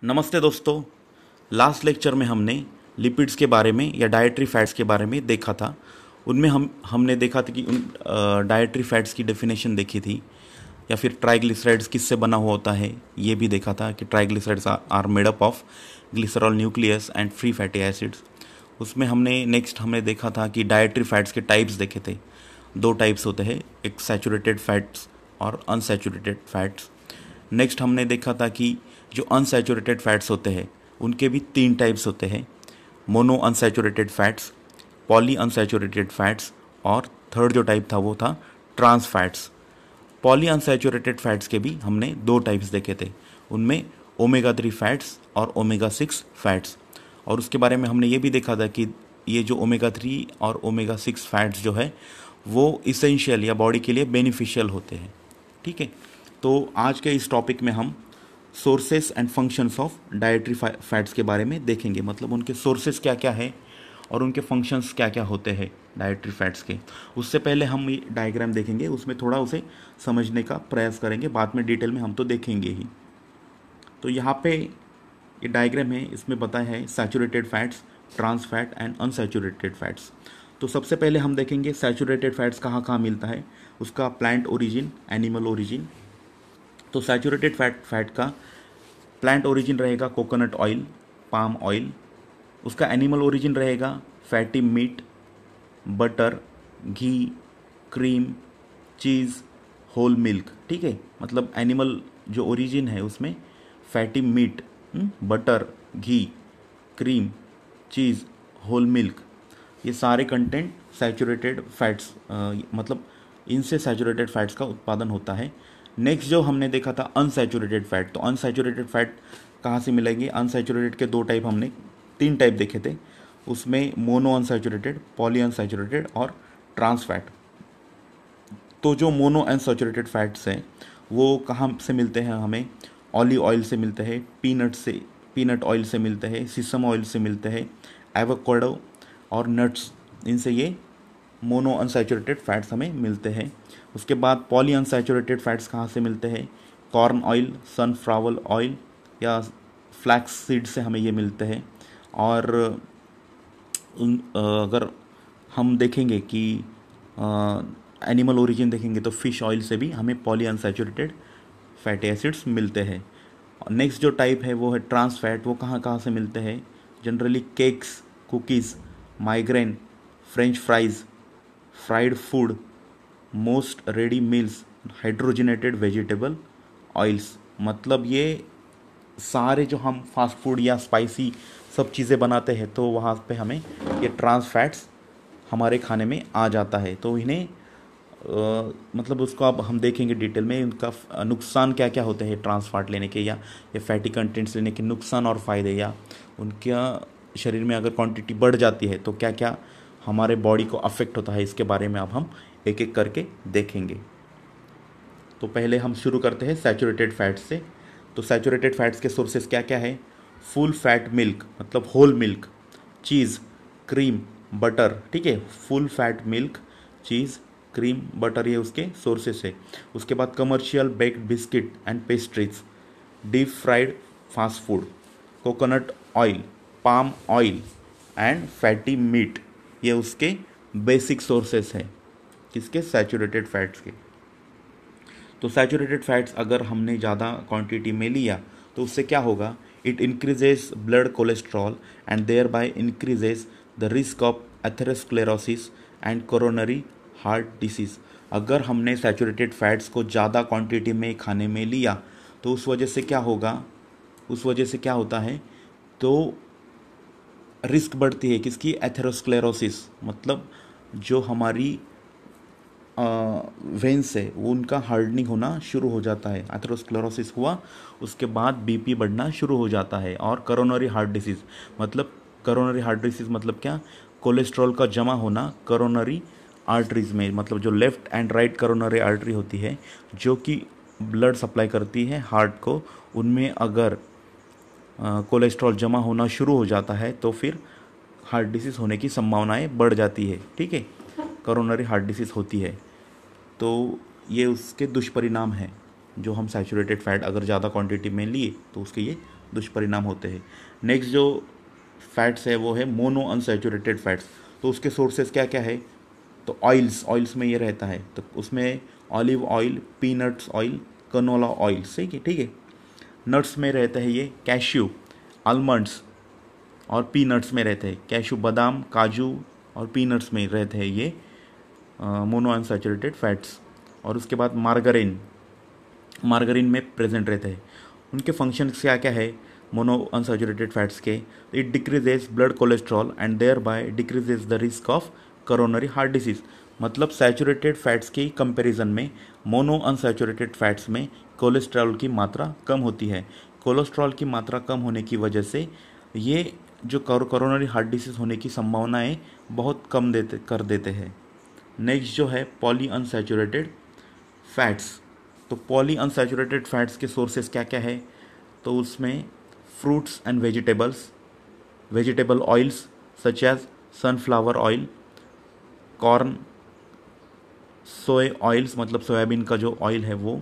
नमस्ते दोस्तों। Last lecture में हमने लिपिड्स के बारे में या डाइटरी फैट्स के बारे में देखा था। उनमें हमने देखा था कि उन डाइटरी फैट्स की डेफिनेशन देखी थी, या फिर ट्राइग्लिसराइड्स किससे बना हुआ होता है ये भी देखा था कि triglycerides are made up of glycerol nucleus and free fatty acids. उसमें हमने देखा था कि डाइटरी फैट्स के टाइप्स देखे थे। दो टाइप्स होते हैं, एक सैचुरेटेड फैट्स और अनसैचुरेटेड फैट्स। नेक्स्ट हमने देखा था कि जो अनसैचुरेटेड फैट्स होते हैं उनके भी तीन टाइप्स होते हैं, monounsaturated fats, poly unsaturated fats और थर्ड जो टाइप था वो था trans fats. Poly unsaturated fats के भी हमने दो टाइप्स देखे थे, उनमें ओमेगा 3 फैट्स और ओमेगा 6 फैट्स। और उसके बारे में हमने ये भी देखा था कि ये जो ओमेगा 3 और ओमेगा 6 फैट्स जो है वो इसेंशियल या बॉडी के लिए बेनिफिशियल होते हैं। ठीक है, तो आज के इस टॉपिक में हम sources and functions of dietary fats के बारे में देखेंगे, मतलब उनके सोर्सेस क्या क्या है और उनके फंक्शंस क्या क्या होते हैं डाइटरी फैट्स के। उससे पहले हम ये डायग्राम देखेंगे, उसमें थोड़ा उसे समझने का प्रयास करेंगे, बाद में डिटेल में हम तो देखेंगे ही। तो यहाँ पे ये डायग्राम है, इसमें बताया है saturated fats, trans fat and unsaturated fats. तो सबसे पहले हम देखेंगे सैचुरेटेड फैट्स कहाँ कहाँ मिलता है, उसका प्लांट ओरिजिन, एनिमल ओरिजिन। तो सैचुरेटेड फैट का प्लांट ओरिजिन रहेगा कोकोनट ऑयल, पाम ऑयल। उसका एनिमल ओरिजिन रहेगा फैटी मीट, बटर, घी, क्रीम, चीज़, होल मिल्क। ठीक है, मतलब एनिमल जो ओरिजिन है उसमें फैटी मीट, बटर, घी, क्रीम, चीज़, होल मिल्क, ये सारे कंटेंट सैचुरेटेड फैट्स, मतलब इनसे सैचुरेटेड फैट्स का उत्पादन होता है। नेक्स्ट जो हमने देखा था अनसैचुरेटेड फैट। तो अनसैचुरेटेड फैट कहाँ से मिलेंगे? अनसैचुरेटेड के हमने तीन टाइप देखे थे, उसमें मोनो अनसैचुरेटेड, पॉली अनसैचुरेटेड और ट्रांस फैट। तो जो मोनो अनसैचुरेटेड फैट्स हैं वो कहाँ से मिलते हैं? हमें ऑलिव ऑयल से मिलते हैं, पीनट ऑयल से मिलते हैं, सीसम ऑयल से मिलते हैं, एवोकाडो और नट्स, इनसे ये मोनो अनसैचुरेटेड फैट्स हमें मिलते हैं। उसके बाद पॉली अनसैचुरेटेड फैट्स कहाँ से मिलते हैं? कॉर्न ऑयल, सनफ्लावर ऑयल या फ्लैक्स सीड से हमें ये मिलते हैं। और अगर हम देखेंगे कि एनिमल ओरिजिन देखेंगे तो फिश ऑयल से भी हमें पॉली अनसैचुरेटेड फैटी एसिड्स मिलते हैं। नेक्स्ट जो टाइप है वो है ट्रांस फैट। वो कहाँ कहाँ से मिलते हैं? Generally cakes, cookies, migraine, French fries, fried food, most ready meals, hydrogenated vegetable oils. मतलब ये सारे जो हम फास्ट फूड या स्पाइसी सब चीज़ें बनाते हैं तो वहाँ पे हमें ये ट्रांस फैट्स हमारे खाने में आ जाता है। तो इन्हें मतलब उसको अब हम देखेंगे डिटेल में, उनका नुकसान क्या क्या होते हैं ट्रांस फैट लेने के, या ये फैटी कंटेंट्स लेने के नुकसान और फ़ायदे, या उनका शरीर में अगर क्वांटिटी बढ़ जाती है तो क्या क्या हमारे बॉडी को अफेक्ट होता है, इसके बारे में अब हम एक एक करके देखेंगे। तो पहले हम शुरू करते हैं सैचुरेटेड फैट्स से। तो सैचुरेटेड फैट्स के सोर्सेस क्या क्या है? फुल फैट मिल्क, मतलब whole milk, cheese, cream, butter. ठीक है, full fat milk, cheese, cream, butter, ये उसके सोर्सेस है। उसके बाद commercial baked biscuit and pastries, deep fried fast food, coconut oil, palm oil and fatty meat, ये उसके बेसिक सोर्सेस हैं किसके? सैचुरेटेड फैट्स के। तो सैचुरेटेड फैट्स अगर हमने ज़्यादा क्वांटिटी में लिया तो उससे क्या होगा? It increases blood cholesterol and thereby increases the risk of atherosclerosis and coronary heart disease. अगर हमने सैचुरेटेड फैट्स को ज़्यादा क्वांटिटी में खाने में लिया तो उस वजह से क्या होगा? उस वजह से क्या होता है? तो रिस्क बढ़ती है किसकी? एथेरोस्क्लेरोसिस, मतलब जो हमारी वेन्स है वो उनका हार्डनिंग होना शुरू हो जाता है। एथेरोस्क्लेरोसिस हुआ उसके बाद बीपी बढ़ना शुरू हो जाता है। और करोनरी हार्ट डिसीज़, मतलब करोनरी हार्ट डिसीज़ मतलब क्या? कोलेस्ट्रॉल का जमा होना करोनरी आर्टरीज में, मतलब जो left and right coronary artery होती है जो कि ब्लड सप्लाई करती है हार्ट को, उनमें अगर कोलेस्ट्रॉल जमा होना शुरू हो जाता है तो फिर हार्ट डिसीज़ होने की संभावनाएं बढ़ जाती है। ठीक है, करोनरी हार्ट डिसीज़ होती है। तो ये उसके दुष्परिणाम हैं, जो हम सैचुरेटेड फैट अगर ज़्यादा क्वांटिटी में लिए तो उसके ये दुष्परिणाम होते हैं। नेक्स्ट जो फैट्स है वो है मोनो अनसैचुरेटेड फैट्स। तो उसके सोर्सेज क्या क्या है? तो ऑयल्स में ये रहता है, तो उसमें olive oil, peanuts oil, canola oil, सही है, ठीक है। नट्स में रहते हैं ये कैश्यू, आलमंड्स और पीनट्स में रहते हैं कैश्यू, बादाम, काजू और पीनट्स में रहते हैं ये मोनो अनसैचुरेटेड फैट्स। और उसके बाद मार्गरीन में प्रेजेंट रहते हैं। उनके फंक्शंस क्या क्या है मोनो अनसैचुरेटेड फैट्स के? It decreases blood cholesterol and thereby decreases the risk of coronary heart disease. मतलब सैचुरेटेड फैट्स की कंपैरिजन में मोनो अनसैचुरेटेड फैट्स में कोलेस्ट्रॉल की मात्रा कम होती है। कोलेस्ट्रॉल की मात्रा कम होने की वजह से ये जो कोरोनरी हार्ट डिसीज होने की संभावनाएं बहुत कम कर देते हैं। नेक्स्ट जो है पॉली अनसैचुरेटेड फैट्स। तो पॉली अनसैचुरेटेड फैट्स के सोर्सेज क्या क्या है? तो उसमें fruits and vegetable oils such as sunflower oil, corn, soy oils मतलब सोयाबीन का जो ऑयल है वो,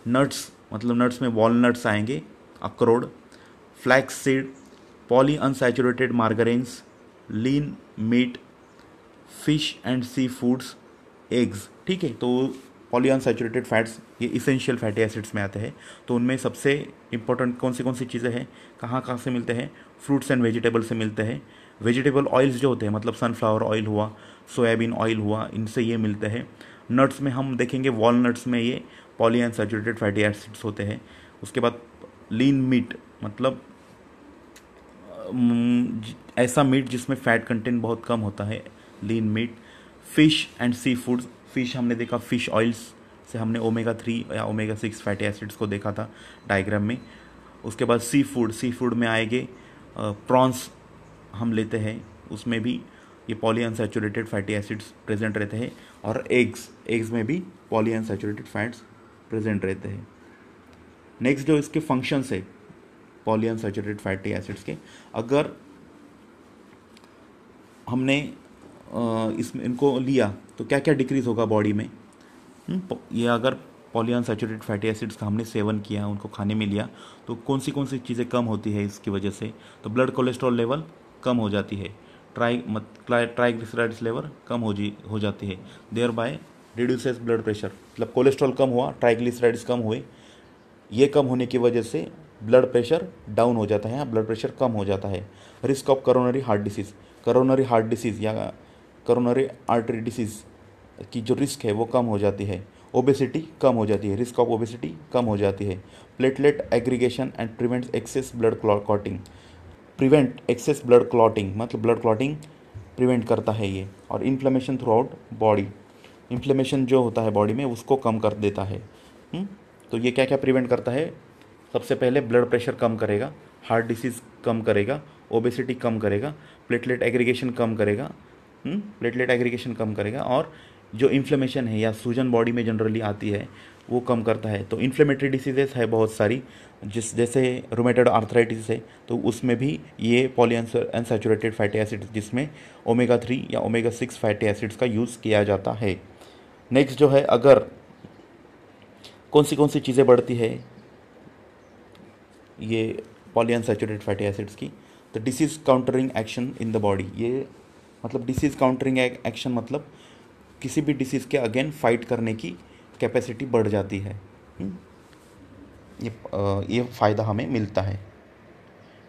नट्स मतलब नट्स में वॉलनट्स आएंगे, अखरोट, flax seed, poly unsaturated margarines, lean meat, fish and sea foods, eggs, ठीक है। तो पॉली अनसैचुरेटेड फैट्स ये इसेंशियल फैटी एसिड्स में आते हैं। तो उनमें सबसे इंपॉर्टेंट कौन सी चीज़ें हैं, कहाँ से मिलते हैं? फ्रूट्स एंड वेजिटेबल से मिलते हैं। वेजिटेबल ऑयल्स जो होते हैं मतलब सनफ्लावर ऑयल हुआ, सोयाबीन ऑयल हुआ, इनसे ये मिलते हैं। नट्स में हम देखेंगे वॉलनट्स में ये पॉली अनसैचुरेटेड फैटी एसिड्स होते हैं। उसके बाद लीन मीट मतलब ऐसा मीट जिसमें फैट कंटेंट बहुत कम होता है, लीन meat. Fish and sea foods, fish हमने देखा, फिश ऑयल्स से हमने ओमेगा 3 या ओमेगा 6 फैटी एसिड्स को देखा था डायग्राम में। उसके बाद सी फूड में आएंगे प्रॉन्स हम लेते हैं, उसमें भी ये poly unsaturated fatty acids present रहते हैं। और एग्स में भी पॉली अनसैचुरेटेड फैट्स प्रेजेंट रहते हैं। नेक्स्ट जो इसके फंक्शंस है पॉली अनसैचुरेटेड फैटी एसिड्स के, अगर हमने इसमें इनको लिया तो क्या क्या डिक्रीज होगा बॉडी में? ये अगर पॉली अनसैचुरेटेड फैटी एसिड्स का हमने सेवन किया, उनको खाने में लिया, तो कौन सी चीज़ें कम होती है इसकी वजह से? तो ब्लड कोलेस्ट्रॉल लेवल कम हो जाती है, ट्राइग्लिसराइड्स लेवल कम हो जाती है, thereby reduces blood pressure. मतलब कोलेस्ट्रॉल कम हुआ, ट्राइग्लिसराइड्स कम हुए, ये कम होने की वजह से ब्लड प्रेशर डाउन हो जाता है, ब्लड प्रेशर कम हो जाता है। Risk of coronary heart disease या कोरोनरी आर्टरी डिसीज़ की जो रिस्क है वो कम हो जाती है। ओबेसिटी कम हो जाती है, रिस्क ऑफ ओबेसिटी कम हो जाती है। Platelet aggregation and prevents excess blood clotting मतलब ब्लड क्लॉटिंग प्रिवेंट करता है ये। और inflammation throughout body, inflammation जो होता है बॉडी में उसको कम कर देता है। तो ये क्या क्या प्रिवेंट करता है? सबसे पहले ब्लड प्रेशर कम करेगा, हार्ट डिसीज़ कम करेगा, ओबेसिटी कम करेगा, प्लेटलेट एग्रीगेशन कम करेगा और जो इन्फ्लेमेशन है या सूजन बॉडी में जनरली आती है वो कम करता है। तो इन्फ्लेमेटरी डिसीजेस है बहुत सारी, जैसे रूमेटॉइड आर्थराइटिस है, तो उसमें भी ये पॉली अनसैचुरेटेड फैटी एसिड्स जिसमें ओमेगा 3 या ओमेगा 6 फैटी एसिड्स का यूज़ किया जाता है। नेक्स्ट जो है, अगर कौन सी चीज़ें बढ़ती है ये पॉली अनसैचुरेटेड फैटी एसिड्स की? तो disease countering action in the body, ये मतलब डिसीज़ काउंटरिंग एक्शन मतलब किसी भी डिसीज़ के अगेन फाइट करने की कैपेसिटी बढ़ जाती है। ये फ़ायदा हमें मिलता है।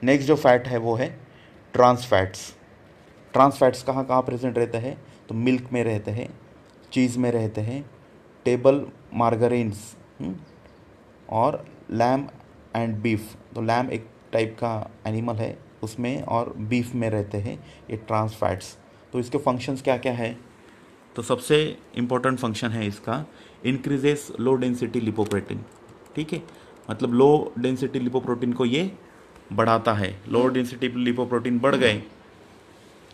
नेक्स्ट जो फैट है वो है ट्रांस फैट्स कहाँ कहाँ प्रेजेंट रहते हैं? तो मिल्क में रहते हैं, चीज़ में रहते हैं, टेबल मार्गरीन्स और लैम एंड बीफ। तो लैम एक टाइप का एनिमल है उसमें, और बीफ में रहते हैं ये ट्रांस फैट्स। तो इसके फंक्शंस क्या क्या है? तो सबसे इम्पोर्टेंट फंक्शन है इसका इंक्रीजेस लो डेंसिटी लिपोप्रोटीन, ठीक है। मतलब लो डेंसिटी लिपोप्रोटीन को ये बढ़ाता है। लो डेंसिटी लिपोप्रोटीन बढ़ गए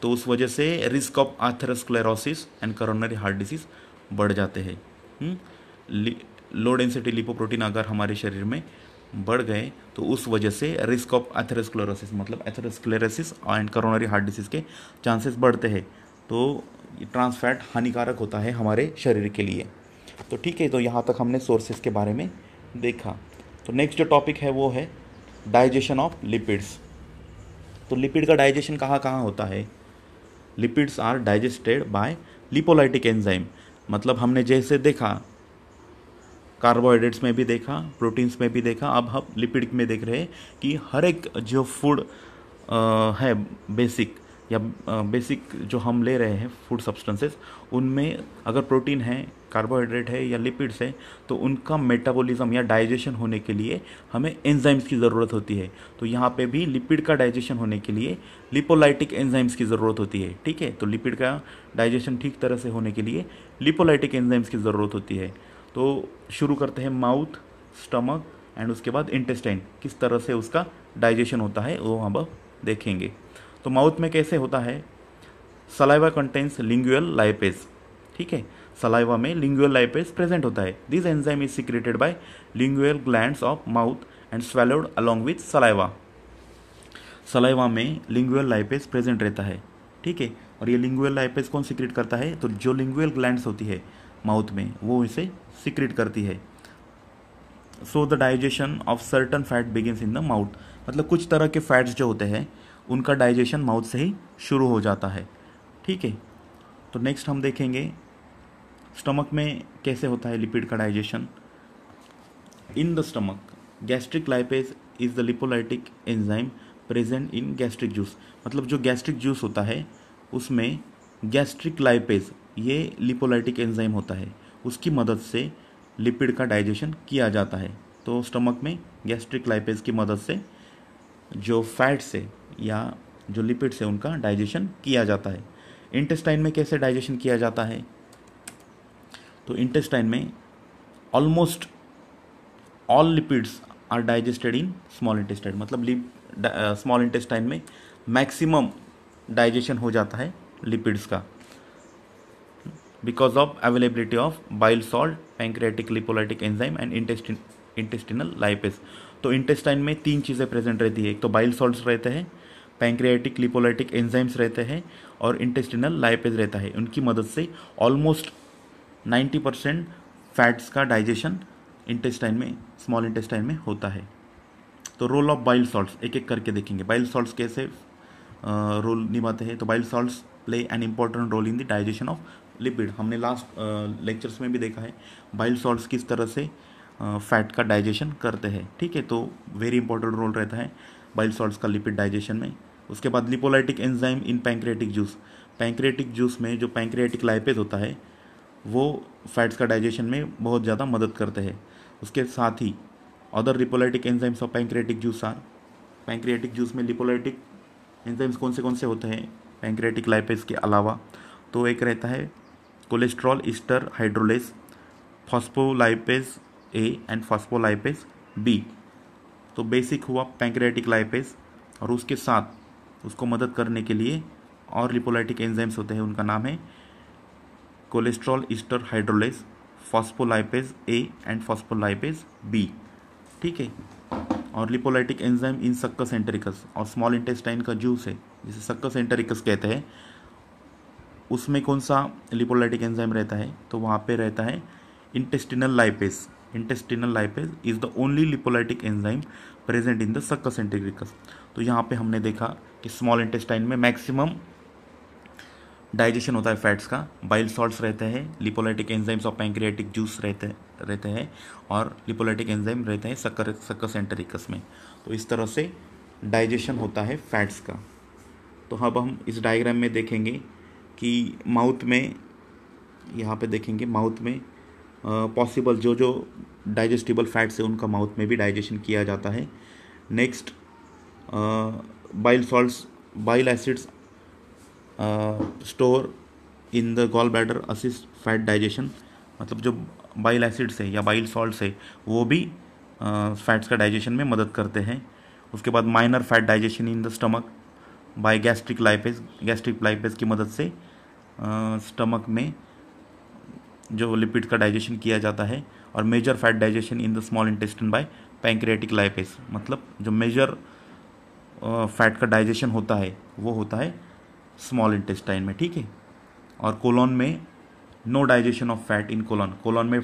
तो उस वजह से risk of atherosclerosis and coronary heart disease बढ़ जाते हैं। लो डेंसिटी लिपोप्रोटीन अगर हमारे शरीर में बढ़ गए तो उस वजह से रिस्क ऑफ एथेरोस्क्लेरोसिस मतलब atherosclerosis and coronary heart disease के चांसेस बढ़ते हैं। तो ट्रांस फैट हानिकारक होता है हमारे शरीर के लिए। तो ठीक है, तो यहाँ तक हमने सोर्सेज के बारे में देखा। तो नेक्स्ट जो टॉपिक है वो है डाइजेशन ऑफ लिपिड्स। तो लिपिड का डाइजेशन कहाँ कहाँ होता है? Lipids are digested by lipolytic enzyme. मतलब हमने जैसे देखा कार्बोहाइड्रेट्स में भी देखा, प्रोटीन्स में भी देखा, अब हम लिपिड में देख रहे हैं कि हर एक जो फूड है बेसिक या बेसिक जो हम ले रहे हैं फूड सब्सटेंसेस, उनमें अगर प्रोटीन है, कार्बोहाइड्रेट है या लिपिड्स है, तो उनका मेटाबॉलिज्म या डाइजेशन होने के लिए हमें एंजाइम्स की ज़रूरत होती है। तो यहाँ पे भी लिपिड का डाइजेशन होने के लिए लिपोलाइटिक एंजाइम्स की ज़रूरत होती है। ठीक है, तो लिपिड का डाइजेशन ठीक तरह से होने के लिए लिपोलाइटिक एंजाइम्स की ज़रूरत होती है। तो शुरू करते हैं माउथ, स्टमक एंड उसके बाद इंटेस्टाइन, किस तरह से उसका डाइजेशन होता है वो हम अब देखेंगे। तो माउथ में कैसे होता है? Saliva contains lingual lipase. ठीक है, सलाइवा में लिंगुअल लाइपेज प्रेजेंट होता है। This enzyme is secreted by lingual glands of mouth and swallowed along with saliva. Saliva में लिंगुअल लाइपेज प्रेजेंट रहता है। ठीक है, और ये लिंगुअल लाइपेज कौन सिक्रेट करता है? तो जो लिंगुअल ग्लैंड्स होती है माउथ में वो इसे सिक्रेट करती है। So the digestion of certain fat begins in the mouth. मतलब कुछ तरह के फैट्स जो होते हैं उनका डाइजेशन माउथ से ही शुरू हो जाता है। ठीक है, तो नेक्स्ट हम देखेंगे स्टमक में कैसे होता है लिपिड का digestion. In the stomach gastric lipase is the lipolytic enzyme present in gastric juice. मतलब जो गैस्ट्रिक जूस होता है उसमें गैस्ट्रिक लाइपेज ये लिपोलाइटिक एंजाइम होता है, उसकी मदद से लिपिड का डाइजेशन किया जाता है। तो स्टमक में गैस्ट्रिक लाइपेज की मदद से जो फैट्स है या जो लिपिड्स है उनका डाइजेशन किया जाता है। इंटेस्टाइन में कैसे डाइजेशन किया जाता है? तो इंटेस्टाइन में almost all lipids are digested in small intestine. मतलब स्मॉल इंटेस्टाइन में मैक्सिमम डाइजेशन हो जाता है लिपिड्स का, because of availability of bile salt, pancreatic lipolytic enzyme and intestinal lipase. तो इंटेस्टाइन में तीन चीज़ें प्रेजेंट रहती है। एक तो बाइल सॉल्ट्स रहते हैं, पैंक्रियाटिक लिपोलाइटिक एंजाइम्स रहते हैं और इंटेस्टिनल लाइपेज रहता है। उनकी मदद से ऑलमोस्ट 90% फैट्स का डाइजेशन इंटेस्टाइन में, स्मॉल इंटेस्टाइन में होता है। तो रोल ऑफ बाइल सॉल्ट्स एक एक करके देखेंगे। बाइल सॉल्ट्स कैसे रोल निभाते हैं? तो bile salts play an important role in the digestion of lipid. हमने लास्ट लेक्चर्स में भी देखा है बाइल सॉल्ट्स किस तरह से फैट का डाइजेशन करते हैं। ठीक है, तो वेरी इंपॉर्टेंट रोल रहता है बाइल सॉल्ट्स का लिपिड डाइजेशन में। उसके बाद लिपोलाइटिक एंजाइम इन पैंक्रियाटिक जूस। पैंक्रियाटिक जूस में जो पैंक्रियाटिक लाइपेज होता है वो फैट्स का डाइजेशन में बहुत ज़्यादा मदद करते हैं। उसके साथ ही other lipolytic enzymes of pancreatic juice are. Pancreatic juice में लिपोलाइटिक एंजाइम्स कौन से होते हैं पैंक्रियाटिक लाइपेज के अलावा? तो एक रहता है cholesterol ester hydrolase, phospholipase A and phospholipase B. तो बेसिक हुआ पैंक्रियाटिक लाइपेज और उसके साथ उसको मदद करने के लिए और लिपोलाइटिक एंजाइम्स होते हैं, उनका नाम है cholesterol ester hydrolase, phospholipase A and phospholipase B. ठीक है, और lipolytic enzyme in succus entericus और स्मॉल इंटेस्टाइन का जूस है जिसे सक्कस एंटेरिकस कहते हैं, उसमें कौन सा लिपोलाइटिक एंजाइम रहता है? तो वहाँ पे रहता है intestinal lipase. Intestinal lipase is the only lipolytic enzyme present in the succus entericus. तो यहाँ पे हमने देखा कि स्मॉल इंटेस्टाइन में मैक्सिमम डाइजेशन होता है फैट्स का, बाइल सॉल्ट्स रहते हैं, lipolytic enzymes of pancreatic juice रहते हैं और लिपोलाइटिक एंजाइम रहते हैं सक्कस एंटेरिकस में। तो इस तरह से डाइजेशन होता है फैट्स का। तो अब हम इस डायग्राम में देखेंगे कि माउथ में, यहाँ पे देखेंगे माउथ में पॉसिबल जो डाइजेस्टिबल फैट्स है उनका माउथ में भी डाइजेशन किया जाता है। Next bile salts, bile acids store in the gall bladder assist fat digestion. मतलब जो बाइल एसिड्स है या बाइल सॉल्ट्स है वो भी फैट्स का डाइजेशन में मदद करते हैं। उसके बाद minor fat digestion in the stomach by gastric lipase की मदद से स्टमक में जो लिपिड का डाइजेशन किया जाता है। और major fat digestion in the small intestine by pancreatic lipase. मतलब जो मेजर फैट का डाइजेशन होता है वो होता है स्मॉल इंटेस्टाइन में। ठीक है, और कोलोन में no digestion of fat in colon में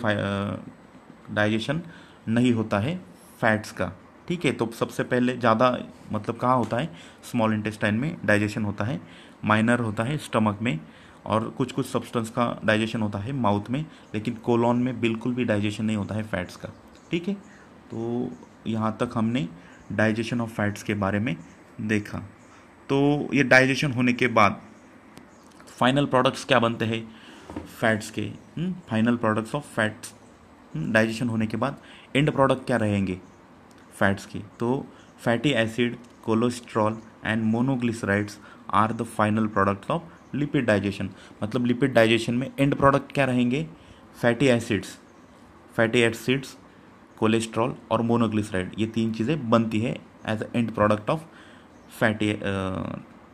डाइजेशन नहीं होता है फैट्स का। ठीक है। तो सबसे पहले ज़्यादा मतलब कहाँ होता है, स्मॉल इंटेस्टाइन में डाइजेशन होता है, माइनर होता है स्टमक में, और कुछ कुछ सब्सटेंस का डाइजेशन होता है माउथ में, लेकिन कोलोन में बिल्कुल भी डाइजेशन नहीं होता है फैट्स का। ठीक है। तो यहाँ तक हमने डाइजेशन ऑफ फैट्स के बारे में देखा। तो ये डाइजेशन होने के बाद फाइनल प्रोडक्ट्स क्या बनते हैं फैट्स के, final products of fats, digestion होने के बाद एंड प्रोडक्ट क्या रहेंगे फैट्स की। तो fatty acid, cholesterol and monoglycerides are the final products of lipid digestion. मतलब लिपिड डाइजेशन में एंड प्रोडक्ट क्या रहेंगे, फैटी एसिड्स, कोलेस्ट्रॉल और मोनोग्लिसराइड, ये तीन चीज़ें बनती है as end product of fatty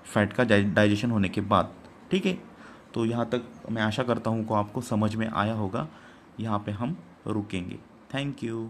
fat का डाइजेशन होने के बाद। ठीक है। तो यहाँ तक मैं आशा करता हूँ को आपको समझ में आया होगा। यहाँ पे हम रुकेंगे। Thank you.